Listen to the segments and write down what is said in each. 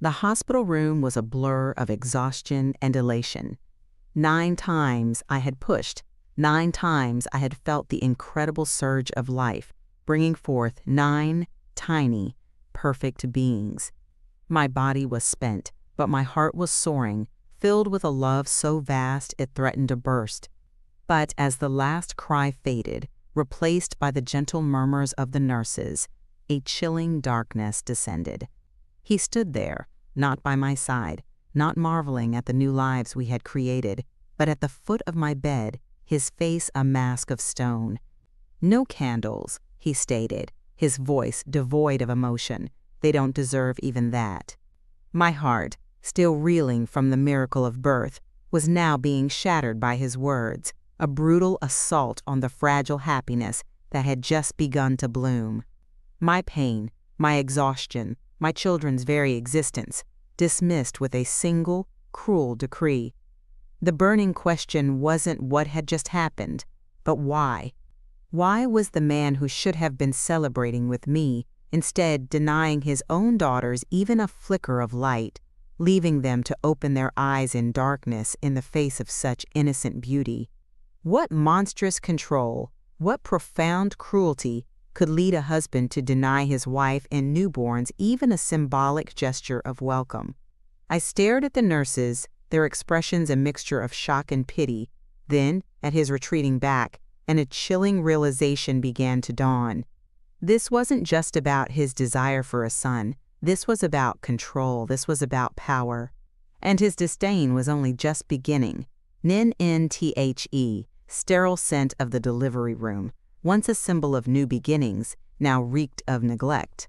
The hospital room was a blur of exhaustion and elation. 9 times I had pushed, 9 times I had felt the incredible surge of life, bringing forth 9 tiny, perfect beings. My body was spent, but my heart was soaring, filled with a love so vast it threatened to burst. But as the last cry faded, replaced by the gentle murmurs of the nurses, a chilling darkness descended. He stood there, not by my side, not marveling at the new lives we had created, but at the foot of my bed, his face a mask of stone. "No candles," he stated, his voice devoid of emotion. "They don't deserve even that." My heart, still reeling from the miracle of birth, was now being shattered by his words, a brutal assault on the fragile happiness that had just begun to bloom. My pain, my exhaustion, my children's very existence, dismissed with a single, cruel decree. The burning question wasn't what had just happened, but why? Why was the man who should have been celebrating with me instead denying his own daughters even a flicker of light, leaving them to open their eyes in darkness in the face of such innocent beauty? What monstrous control, what profound cruelty could lead a husband to deny his wife and newborns even a symbolic gesture of welcome? I stared at the nurses, their expressions a mixture of shock and pity, then at his retreating back, and a chilling realization began to dawn. This wasn't just about his desire for a son. This was about control. This was about power. And his disdain was only just beginning. N-N-T-H-E, sterile scent of the delivery room, once a symbol of new beginnings, now reeked of neglect.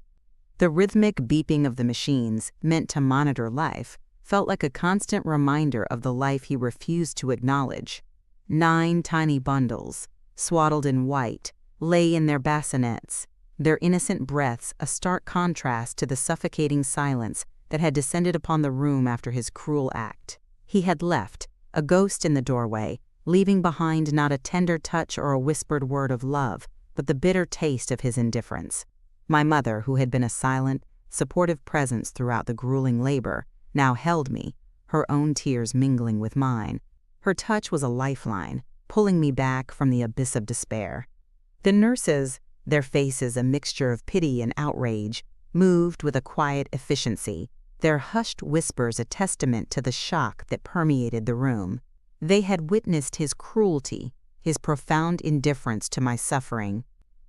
The rhythmic beeping of the machines, meant to monitor life, felt like a constant reminder of the life he refused to acknowledge. 9 tiny bundles, swaddled in white, lay in their bassinets, their innocent breaths a stark contrast to the suffocating silence that had descended upon the room after his cruel act. He had left, a ghost in the doorway, leaving behind not a tender touch or a whispered word of love, but the bitter taste of his indifference. My mother, who had been a silent, supportive presence throughout the grueling labor, now held me, her own tears mingling with mine. Her touch was a lifeline, pulling me back from the abyss of despair. The nurses, their faces a mixture of pity and outrage, moved with a quiet efficiency, their hushed whispers a testament to the shock that permeated the room. They had witnessed his cruelty, his profound indifference to my suffering.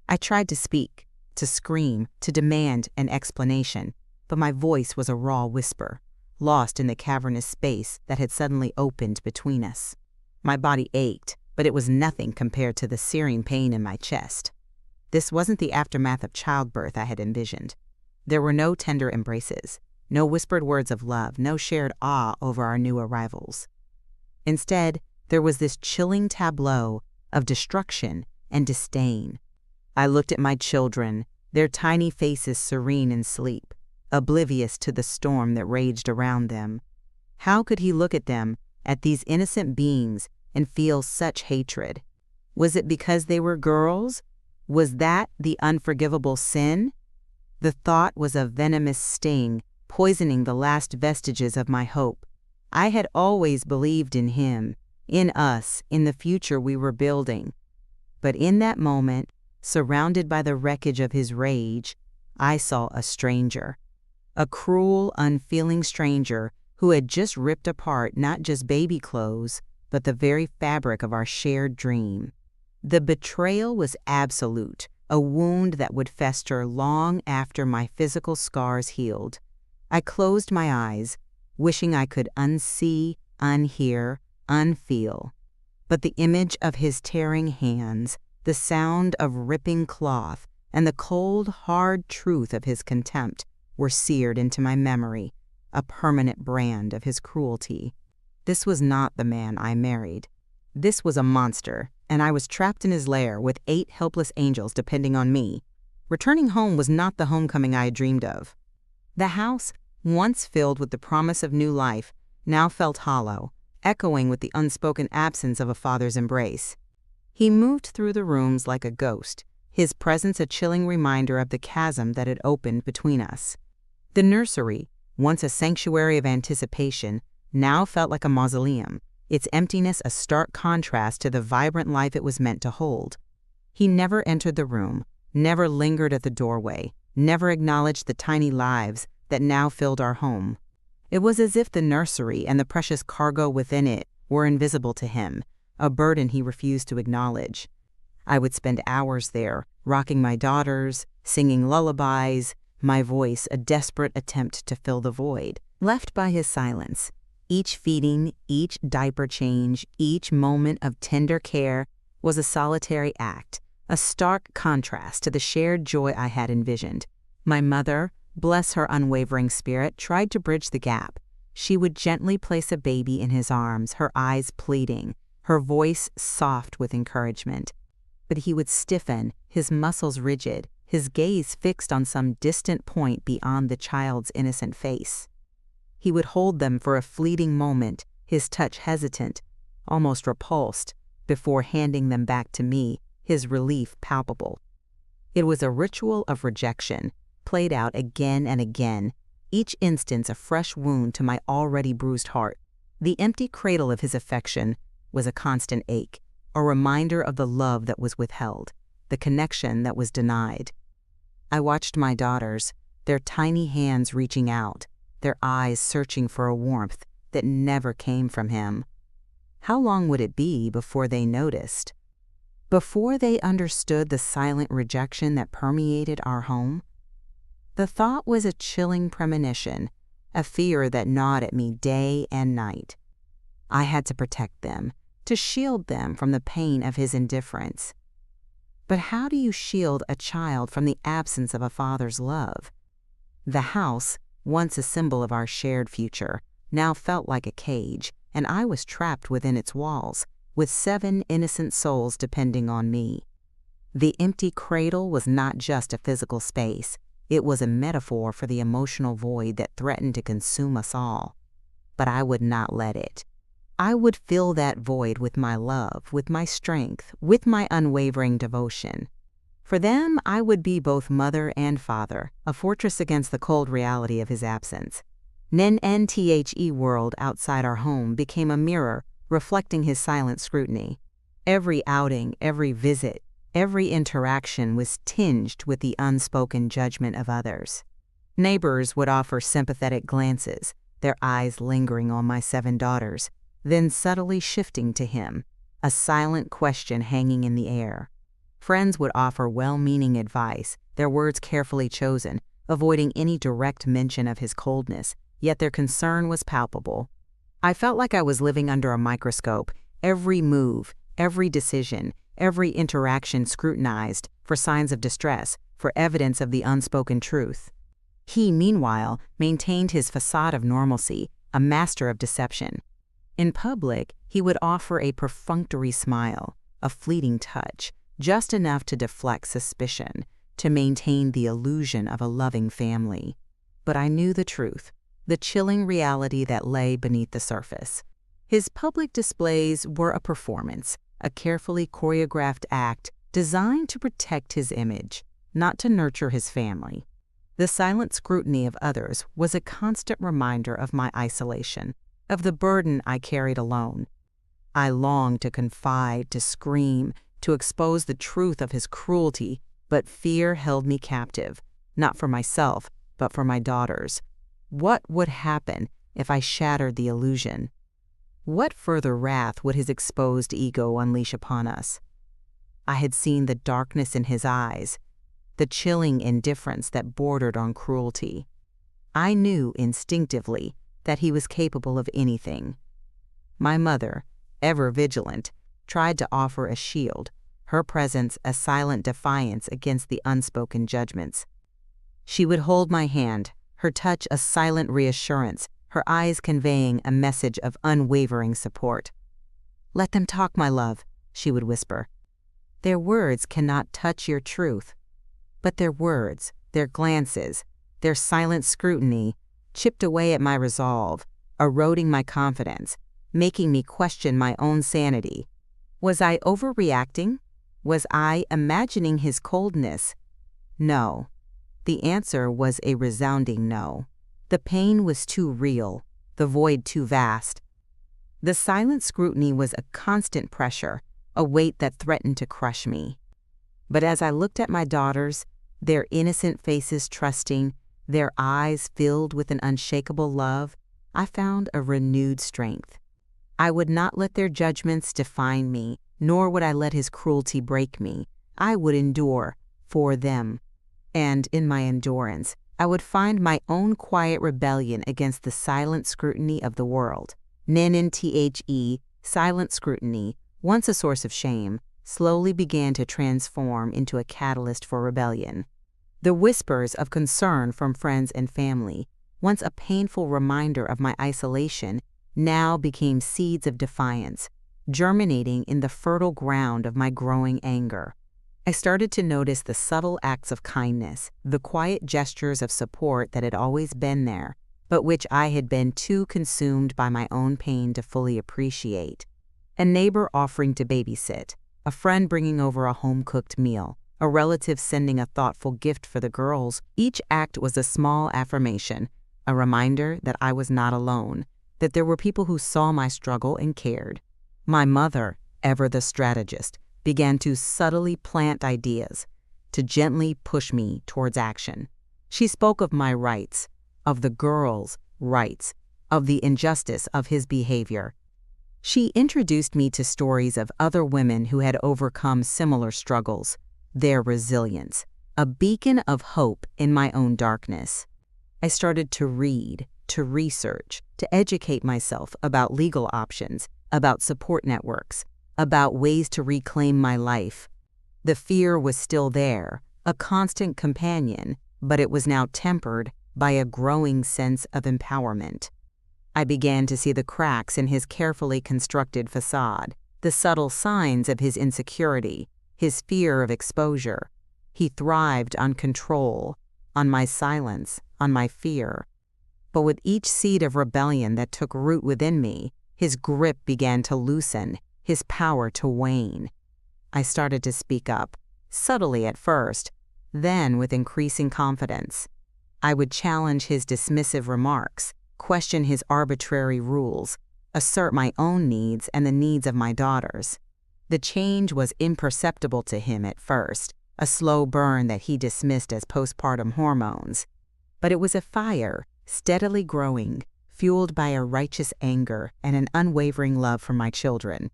I tried to speak, to scream, to demand an explanation, but my voice was a raw whisper, lost in the cavernous space that had suddenly opened between us. My body ached, but it was nothing compared to the searing pain in my chest. This wasn't the aftermath of childbirth I had envisioned. There were no tender embraces, no whispered words of love, no shared awe over our new arrivals. Instead, there was this chilling tableau of destruction and disdain. I looked at my children, their tiny faces serene in sleep, oblivious to the storm that raged around them. How could he look at them, at these innocent beings, and feel such hatred? Was it because they were girls? Was that the unforgivable sin? The thought was a venomous sting, poisoning the last vestiges of my hope. I had always believed in him, in us, in the future we were building. But in that moment, surrounded by the wreckage of his rage, I saw a stranger. A cruel, unfeeling stranger who had just ripped apart not just baby clothes, but the very fabric of our shared dream. The betrayal was absolute, a wound that would fester long after my physical scars healed. I closed my eyes, wishing I could unsee, unhear, unfeel. But the image of his tearing hands, the sound of ripping cloth, and the cold, hard truth of his contempt were seared into my memory, a permanent brand of his cruelty. This was not the man I married. This was a monster, and I was trapped in his lair with 8 helpless angels depending on me. Returning home was not the homecoming I had dreamed of. The house, once filled with the promise of new life, now felt hollow, echoing with the unspoken absence of a father's embrace. He moved through the rooms like a ghost, his presence a chilling reminder of the chasm that had opened between us. The nursery, once a sanctuary of anticipation, now felt like a mausoleum, its emptiness a stark contrast to the vibrant life it was meant to hold. He never entered the room, never lingered at the doorway, never acknowledged the tiny lives that now filled our home. It was as if the nursery and the precious cargo within it were invisible to him, a burden he refused to acknowledge. I would spend hours there, rocking my daughters, singing lullabies, my voice a desperate attempt to fill the void, left by his silence. Each feeding, each diaper change, each moment of tender care was a solitary act, a stark contrast to the shared joy I had envisioned. My mother, bless her unwavering spirit, tried to bridge the gap. She would gently place a baby in his arms, her eyes pleading, her voice soft with encouragement. But he would stiffen, his muscles rigid, his gaze fixed on some distant point beyond the child's innocent face. He would hold them for a fleeting moment, his touch hesitant, almost repulsed, before handing them back to me, his relief palpable. It was a ritual of rejection, played out again and again, each instance a fresh wound to my already bruised heart. The empty cradle of his affection was a constant ache, a reminder of the love that was withheld, the connection that was denied. I watched my daughters, their tiny hands reaching out, their eyes searching for a warmth that never came from him. How long would it be before they noticed? Before they understood the silent rejection that permeated our home? The thought was a chilling premonition, a fear that gnawed at me day and night. I had to protect them, to shield them from the pain of his indifference. But how do you shield a child from the absence of a father's love? The house, once a symbol of our shared future, now felt like a cage, and I was trapped within its walls, with 7 innocent souls depending on me. The empty cradle was not just a physical space, it was a metaphor for the emotional void that threatened to consume us all. But I would not let it. I would fill that void with my love, with my strength, with my unwavering devotion. For them, I would be both mother and father, a fortress against the cold reality of his absence. The world outside our home became a mirror, reflecting his silent scrutiny. Every outing, every visit, every interaction was tinged with the unspoken judgment of others. Neighbors would offer sympathetic glances, their eyes lingering on my 7 daughters, then subtly shifting to him, a silent question hanging in the air. Friends would offer well-meaning advice, their words carefully chosen, avoiding any direct mention of his coldness, yet their concern was palpable. I felt like I was living under a microscope, every move, every decision, every interaction scrutinized for signs of distress, for evidence of the unspoken truth. He, meanwhile, maintained his facade of normalcy, a master of deception. In public, he would offer a perfunctory smile, a fleeting touch, just enough to deflect suspicion, to maintain the illusion of a loving family. But I knew the truth, the chilling reality that lay beneath the surface. His public displays were a performance, a carefully choreographed act designed to protect his image, not to nurture his family. The silent scrutiny of others was a constant reminder of my isolation, of the burden I carried alone. I longed to confide, to scream, to expose the truth of his cruelty, but fear held me captive, not for myself, but for my daughters. What would happen if I shattered the illusion? What further wrath would his exposed ego unleash upon us? I had seen the darkness in his eyes, the chilling indifference that bordered on cruelty. I knew instinctively that he was capable of anything. My mother, ever vigilant, tried to offer a shield, her presence a silent defiance against the unspoken judgments. She would hold my hand, her touch a silent reassurance, her eyes conveying a message of unwavering support. "Let them talk, my love," she would whisper. "Their words cannot touch your truth." But their words, their glances, their silent scrutiny chipped away at my resolve, eroding my confidence, making me question my own sanity. Was I overreacting? Was I imagining his coldness? No. The answer was a resounding no. The pain was too real, the void too vast. The silent scrutiny was a constant pressure, a weight that threatened to crush me. But as I looked at my daughters, their innocent faces trusting, their eyes filled with an unshakable love, I found a renewed strength. I would not let their judgments define me, nor would I let his cruelty break me. I would endure for them. And in my endurance, I would find my own quiet rebellion against the silent scrutiny of the world. NNTHE, silent scrutiny, once a source of shame, slowly began to transform into a catalyst for rebellion. The whispers of concern from friends and family, once a painful reminder of my isolation, now became seeds of defiance, germinating in the fertile ground of my growing anger. I started to notice the subtle acts of kindness, the quiet gestures of support that had always been there, but which I had been too consumed by my own pain to fully appreciate. A neighbor offering to babysit, a friend bringing over a home-cooked meal, a relative sending a thoughtful gift for the girls. Each act was a small affirmation, a reminder that I was not alone, that there were people who saw my struggle and cared. My mother, ever the strategist, began to subtly plant ideas, to gently push me towards action. She spoke of my rights, of the girls' rights, of the injustice of his behavior. She introduced me to stories of other women who had overcome similar struggles, their resilience, a beacon of hope in my own darkness. I started to read, to research, to educate myself about legal options, about support networks, about ways to reclaim my life. The fear was still there, a constant companion, but it was now tempered by a growing sense of empowerment. I began to see the cracks in his carefully constructed facade, the subtle signs of his insecurity, his fear of exposure. He thrived on control, on my silence, on my fear. But with each seed of rebellion that took root within me, his grip began to loosen, his power to wane. I started to speak up, subtly at first, then with increasing confidence. I would challenge his dismissive remarks, question his arbitrary rules, assert my own needs and the needs of my daughters. The change was imperceptible to him at first, a slow burn that he dismissed as postpartum hormones. But it was a fire, steadily growing, fueled by a righteous anger and an unwavering love for my children.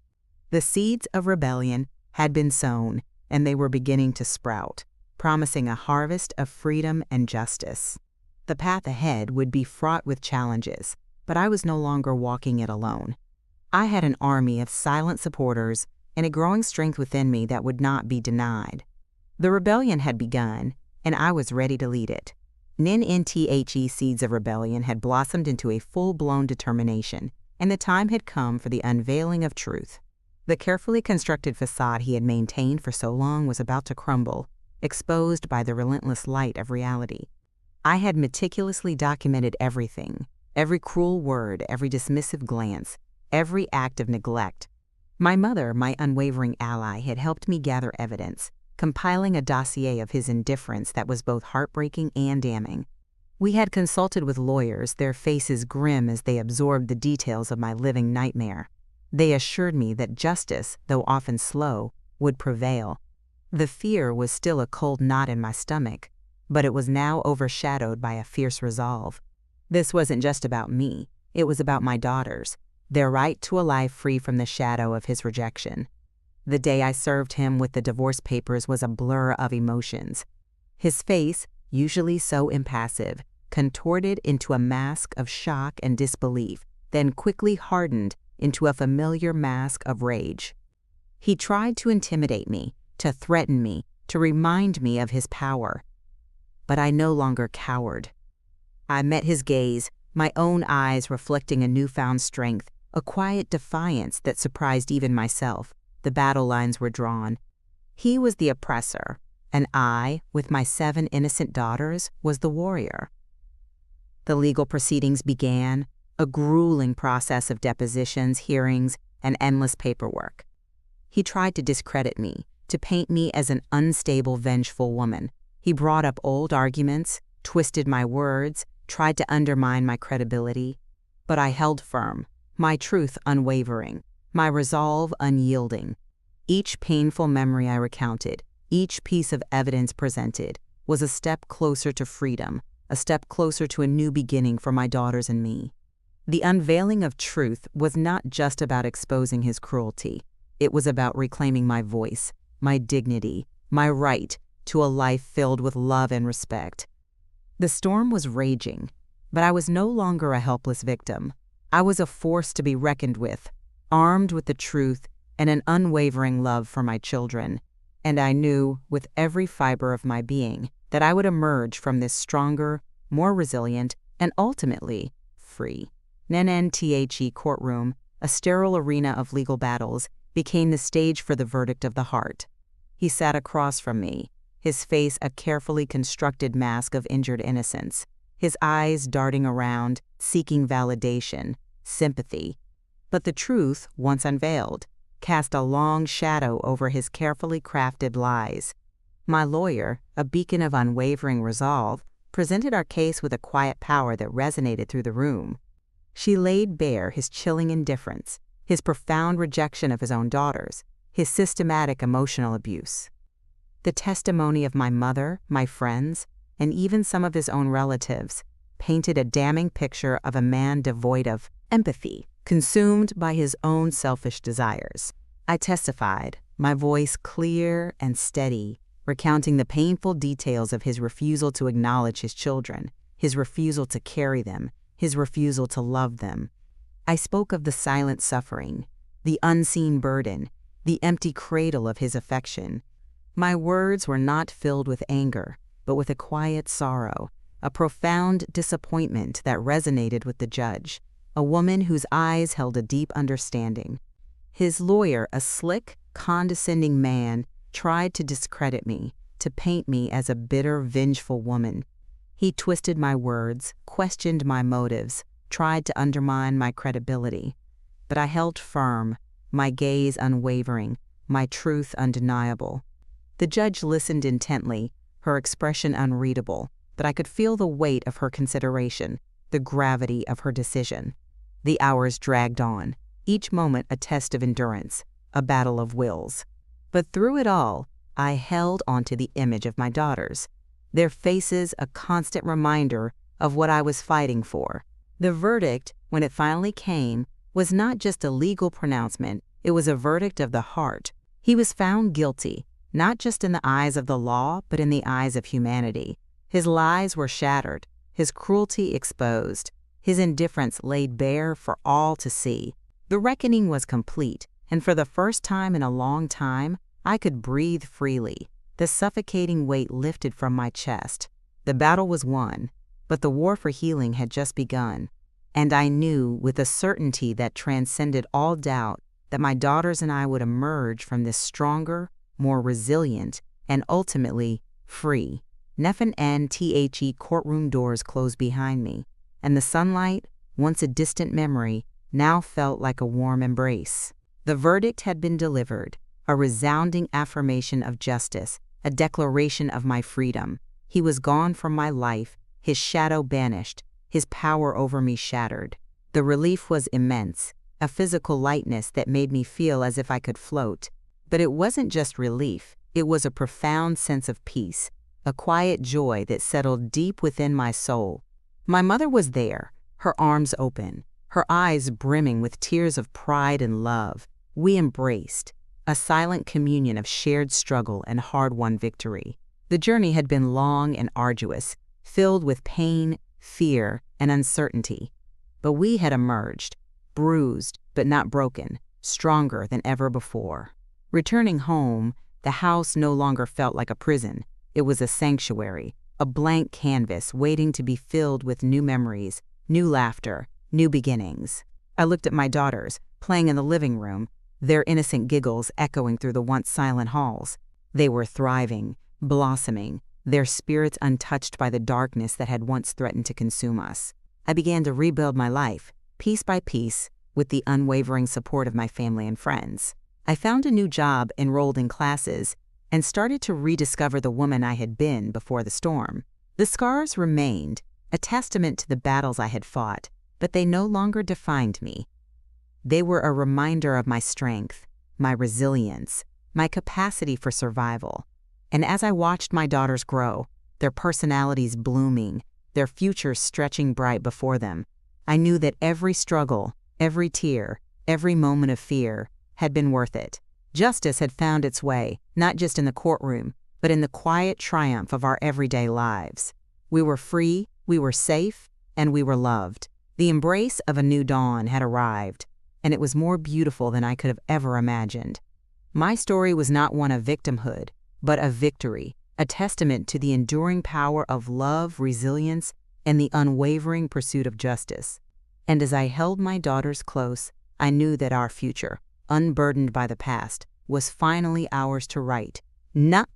The seeds of rebellion had been sown, and they were beginning to sprout, promising a harvest of freedom and justice. The path ahead would be fraught with challenges, but I was no longer walking it alone. I had an army of silent supporters and a growing strength within me that would not be denied. The rebellion had begun, and I was ready to lead it. NNTHE seeds of rebellion had blossomed into a full-blown determination, and the time had come for the unveiling of truth. The carefully constructed facade he had maintained for so long was about to crumble, exposed by the relentless light of reality. I had meticulously documented everything, every cruel word, every dismissive glance, every act of neglect. My mother, my unwavering ally, had helped me gather evidence, compiling a dossier of his indifference that was both heartbreaking and damning. We had consulted with lawyers, their faces grim as they absorbed the details of my living nightmare. They assured me that justice, though often slow, would prevail. The fear was still a cold knot in my stomach, but it was now overshadowed by a fierce resolve. This wasn't just about me, it was about my daughters, their right to a life free from the shadow of his rejection. The day I served him with the divorce papers was a blur of emotions. His face, usually so impassive, contorted into a mask of shock and disbelief, then quickly hardened into a familiar mask of rage. He tried to intimidate me, to threaten me, to remind me of his power. But I no longer cowered. I met his gaze, my own eyes reflecting a newfound strength, a quiet defiance that surprised even myself. The battle lines were drawn. He was the oppressor, and I, with my 7 innocent daughters, was the warrior. The legal proceedings began, a grueling process of depositions, hearings, and endless paperwork. He tried to discredit me, to paint me as an unstable, vengeful woman. He brought up old arguments, twisted my words, tried to undermine my credibility, but I held firm, my truth unwavering, my resolve unyielding. Each painful memory I recounted, each piece of evidence presented, was a step closer to freedom, a step closer to a new beginning for my daughters and me. The unveiling of truth was not just about exposing his cruelty. It was about reclaiming my voice, my dignity, my right to a life filled with love and respect. The storm was raging, but I was no longer a helpless victim. I was a force to be reckoned with, armed with the truth and an unwavering love for my children. And I knew, with every fiber of my being, that I would emerge from this stronger, more resilient, and ultimately free. NNTHE courtroom, a sterile arena of legal battles, became the stage for the verdict of the heart. He sat across from me, his face a carefully constructed mask of injured innocence, his eyes darting around, seeking validation, sympathy. But the truth, once unveiled, cast a long shadow over his carefully crafted lies. My lawyer, a beacon of unwavering resolve, presented our case with a quiet power that resonated through the room. She laid bare his chilling indifference, his profound rejection of his own daughters, his systematic emotional abuse. The testimony of my mother, my friends, and even some of his own relatives painted a damning picture of a man devoid of empathy, consumed by his own selfish desires. I testified, my voice clear and steady, recounting the painful details of his refusal to acknowledge his children, his refusal to carry them, his refusal to love them. I spoke of the silent suffering, the unseen burden, the empty cradle of his affection. My words were not filled with anger, but with a quiet sorrow, a profound disappointment that resonated with the judge, a woman whose eyes held a deep understanding. His lawyer, a slick, condescending man, tried to discredit me, to paint me as a bitter, vengeful woman. He twisted my words, questioned my motives, tried to undermine my credibility. But I held firm, my gaze unwavering, my truth undeniable. The judge listened intently, her expression unreadable, but I could feel the weight of her consideration, the gravity of her decision. The hours dragged on, each moment a test of endurance, a battle of wills. But through it all, I held onto the image of my daughters, their faces a constant reminder of what I was fighting for. The verdict, when it finally came, was not just a legal pronouncement, it was a verdict of the heart. He was found guilty, not just in the eyes of the law, but in the eyes of humanity. His lies were shattered, his cruelty exposed, his indifference laid bare for all to see. The reckoning was complete, and for the first time in a long time, I could breathe freely. The suffocating weight lifted from my chest. The battle was won, but the war for healing had just begun. And I knew with a certainty that transcended all doubt that my daughters and I would emerge from this stronger, more resilient, and ultimately free. NNTHE courtroom doors closed behind me, and the sunlight, once a distant memory, now felt like a warm embrace. The verdict had been delivered, a resounding affirmation of justice, a declaration of my freedom. He was gone from my life, his shadow banished, his power over me shattered. The relief was immense, a physical lightness that made me feel as if I could float. But it wasn't just relief, it was a profound sense of peace, a quiet joy that settled deep within my soul. My mother was there, her arms open, her eyes brimming with tears of pride and love. We embraced, a silent communion of shared struggle and hard-won victory. The journey had been long and arduous, filled with pain, fear, and uncertainty. But we had emerged, bruised but not broken, stronger than ever before. Returning home, the house no longer felt like a prison. It was a sanctuary, a blank canvas waiting to be filled with new memories, new laughter, new beginnings. I looked at my daughters, playing in the living room, their innocent giggles echoing through the once silent halls. They were thriving, blossoming, their spirits untouched by the darkness that had once threatened to consume us. I began to rebuild my life, piece by piece, with the unwavering support of my family and friends. I found a new job, enrolled in classes, and started to rediscover the woman I had been before the storm. The scars remained, a testament to the battles I had fought, but they no longer defined me. They were a reminder of my strength, my resilience, my capacity for survival. And as I watched my daughters grow, their personalities blooming, their futures stretching bright before them, I knew that every struggle, every tear, every moment of fear had been worth it. Justice had found its way, not just in the courtroom, but in the quiet triumph of our everyday lives. We were free, we were safe, and we were loved. The embrace of a new dawn had arrived, and it was more beautiful than I could have ever imagined. My story was not one of victimhood, but of victory, a testament to the enduring power of love, resilience, and the unwavering pursuit of justice. And as I held my daughters close, I knew that our future, unburdened by the past, was finally ours to write. Not